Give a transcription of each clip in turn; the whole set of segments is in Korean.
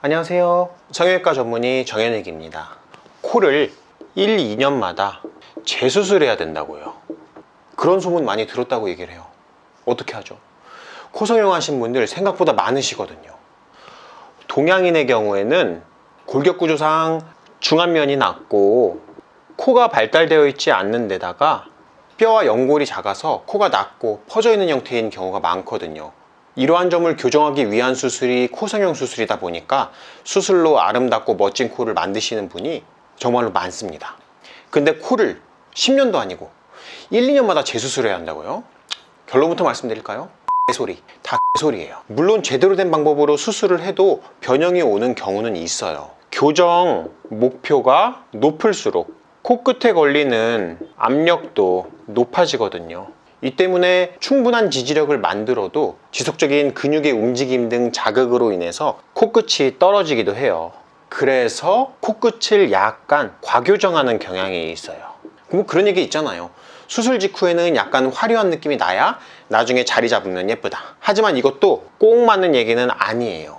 안녕하세요. 성형외과 전문의 정현익입니다. 코를 1, 2년마다 재수술해야 된다고요. 그런 소문 많이 들었다고 얘기를 해요. 어떻게 하죠? 코 성형하신 분들 생각보다 많으시거든요. 동양인의 경우에는 골격구조상 중안면이 낮고 코가 발달되어 있지 않는 데다가 뼈와 연골이 작아서 코가 낮고 퍼져 있는 형태인 경우가 많거든요. 이러한 점을 교정하기 위한 수술이 코 성형 수술이다 보니까 수술로 아름답고 멋진 코를 만드시는 분이 정말로 많습니다. 근데 코를 10년도 아니고 1, 2년마다 재수술해야 한다고요? 결론부터 말씀드릴까요? 개소리. 다 개소리예요. 물론 제대로 된 방법으로 수술을 해도 변형이 오는 경우는 있어요. 교정 목표가 높을수록 코끝에 걸리는 압력도 높아지거든요. 이 때문에 충분한 지지력을 만들어도 지속적인 근육의 움직임 등 자극으로 인해서 코끝이 떨어지기도 해요. 그래서 코끝을 약간 과교정하는 경향이 있어요. 뭐 그런 얘기 있잖아요. 수술 직후에는 약간 화려한 느낌이 나야 나중에 자리 잡으면 예쁘다. 하지만 이것도 꼭 맞는 얘기는 아니에요.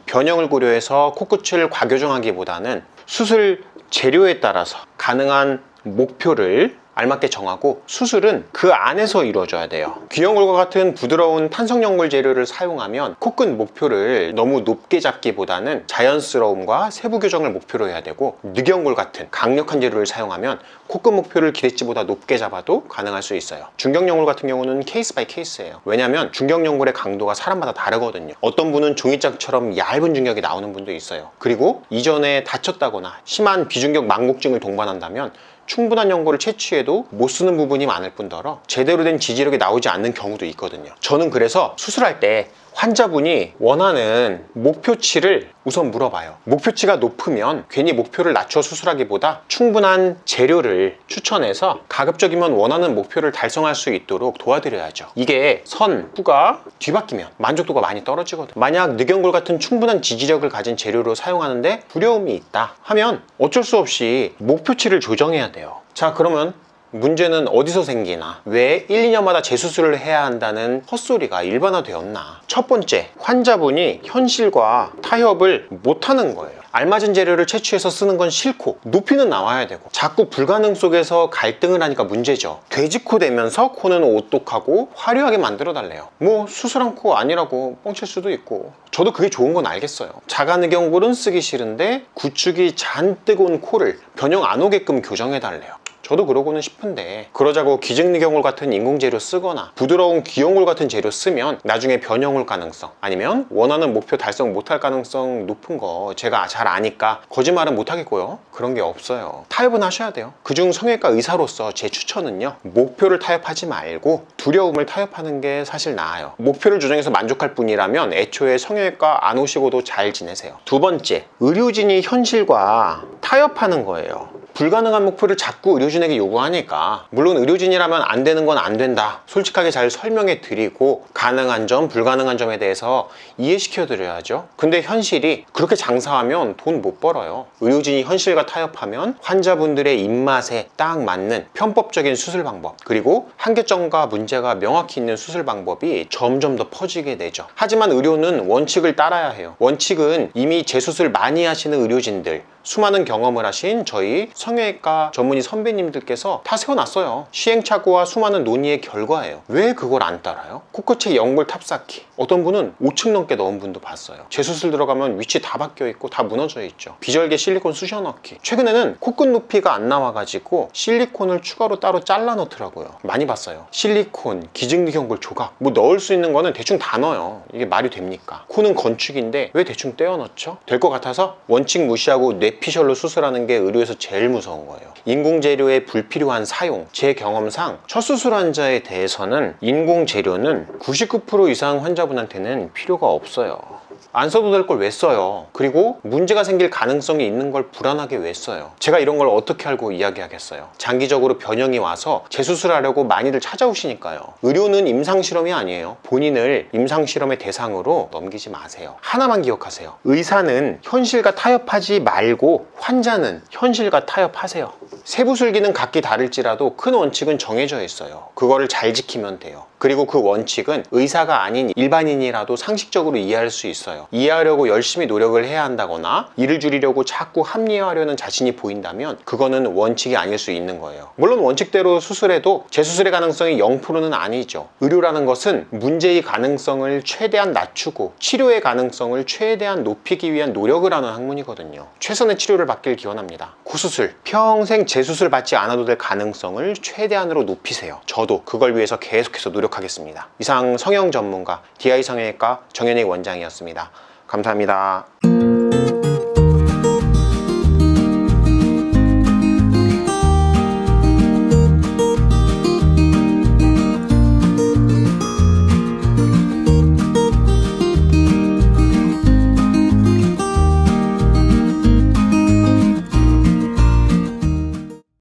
변형을 고려해서 코끝을 과교정하기보다는 수술 재료에 따라서 가능한 목표를 알맞게 정하고 수술은 그 안에서 이루어져야 돼요. 귀연골과 같은 부드러운 탄성연골 재료를 사용하면 코끝 목표를 너무 높게 잡기보다는 자연스러움과 세부 교정을 목표로 해야 되고, 늑연골 같은 강력한 재료를 사용하면 코끝 목표를 기대치보다 높게 잡아도 가능할 수 있어요. 중경연골 같은 경우는 케이스 바이 케이스예요. 왜냐하면 중경연골의 강도가 사람마다 다르거든요. 어떤 분은 종이짝처럼 얇은 중격이 나오는 분도 있어요. 그리고 이전에 다쳤다거나 심한 비중격 망곡증을 동반한다면 충분한 연골을 채취해도 못 쓰는 부분이 많을 뿐더러 제대로 된 지지력이 나오지 않는 경우도 있거든요. 저는 그래서 수술할 때 환자분이 원하는 목표치를 우선 물어봐요. 목표치가 높으면 괜히 목표를 낮춰 수술하기보다 충분한 재료를 추천해서 가급적이면 원하는 목표를 달성할 수 있도록 도와드려야죠. 이게 선, 후가 뒤바뀌면 만족도가 많이 떨어지거든요. 만약 늑연골 같은 충분한 지지력을 가진 재료로 사용하는데 두려움이 있다 하면 어쩔 수 없이 목표치를 조정해야 돼요. 자, 그러면 문제는 어디서 생기나? 왜 1, 2년마다 재수술을 해야 한다는 헛소리가 일반화되었나? 첫 번째, 환자분이 현실과 타협을 못하는 거예요. 알맞은 재료를 채취해서 쓰는 건 싫고 높이는 나와야 되고 자꾸 불가능 속에서 갈등을 하니까 문제죠. 돼지코 되면서 코는 오똑하고 화려하게 만들어 달래요. 뭐 수술한 코 아니라고 뻥칠 수도 있고, 저도 그게 좋은 건 알겠어요. 자가늑연골은 쓰기 싫은데 구축이 잔뜩 온 코를 변형 안 오게끔 교정해 달래요. 저도 그러고는 싶은데, 그러자고 기증늑연골 같은 인공재료 쓰거나 부드러운 귀연골 같은 재료 쓰면 나중에 변형 올 가능성, 아니면 원하는 목표 달성 못할 가능성 높은 거 제가 잘 아니까 거짓말은 못하겠고요. 그런 게 없어요. 타협은 하셔야 돼요. 그중 성형외과 의사로서 제 추천은요, 목표를 타협하지 말고 두려움을 타협하는 게 사실 나아요. 목표를 조정해서 만족할 뿐이라면 애초에 성형외과 안 오시고도 잘 지내세요. 두 번째, 의료진이 현실과 타협하는 거예요. 불가능한 목표를 자꾸 의료진에게 요구하니까, 물론 의료진이라면 안 되는 건 안 된다 솔직하게 잘 설명해 드리고 가능한 점, 불가능한 점에 대해서 이해시켜 드려야죠. 근데 현실이 그렇게 장사하면 돈 못 벌어요. 의료진이 현실과 타협하면 환자분들의 입맛에 딱 맞는 편법적인 수술 방법, 그리고 한계점과 문제가 명확히 있는 수술 방법이 점점 더 퍼지게 되죠. 하지만 의료는 원칙을 따라야 해요. 원칙은 이미 재수술 많이 하시는 의료진들, 수많은 경험을 하신 저희 성형외과 전문의 선배님들께서 다 세워놨어요. 시행착오와 수많은 논의의 결과예요. 왜 그걸 안 따라요? 코끝에 연골 탑쌓기, 어떤 분은 5층 넘게 넣은 분도 봤어요. 재수술 들어가면 위치 다 바뀌어 있고 다 무너져 있죠. 비절개 실리콘 쑤셔 넣기. 최근에는 코끝 높이가 안 나와가지고 실리콘을 추가로 따로 잘라 넣더라고요. 많이 봤어요. 실리콘, 기증늑연골 조각, 뭐 넣을 수 있는 거는 대충 다 넣어요. 이게 말이 됩니까? 코는 건축인데 왜 대충 떼어 넣죠? 될 것 같아서 원칙 무시하고 뇌피셜로 수술하는 게 의료에서 제일 무서운 거예요. 인공재료의 불필요한 사용, 제 경험상 첫 수술 환자에 대해서는 인공재료는 99% 이상 환자분한테는 필요가 없어요. 안 써도 될 걸 왜 써요? 그리고 문제가 생길 가능성이 있는 걸 불안하게 왜 써요? 제가 이런 걸 어떻게 알고 이야기하겠어요? 장기적으로 변형이 와서 재수술하려고 많이들 찾아오시니까요. 의료는 임상실험이 아니에요. 본인을 임상실험의 대상으로 넘기지 마세요. 하나만 기억하세요. 의사는 현실과 타협하지 말고 환자는 현실과 타협하세요. 세부술기는 각기 다를지라도 큰 원칙은 정해져 있어요. 그거를 잘 지키면 돼요. 그리고 그 원칙은 의사가 아닌 일반인이라도 상식적으로 이해할 수 있어요. 이해하려고 열심히 노력을 해야 한다거나 일을 줄이려고 자꾸 합리화하려는 자신이 보인다면 그거는 원칙이 아닐 수 있는 거예요. 물론 원칙대로 수술해도 재수술의 가능성이 0%는 아니죠. 의료라는 것은 문제의 가능성을 최대한 낮추고 치료의 가능성을 최대한 높이기 위한 노력을 하는 학문이거든요. 최선의 치료를 받길 기원합니다. 구수술, 평생 재수술 받지 않아도 될 가능성을 최대한으로 높이세요. 저도 그걸 위해서 계속해서 노력하겠습니다. 이상 성형 전문가 DI 성형외과 정현익 원장이었습니다. 감사합니다.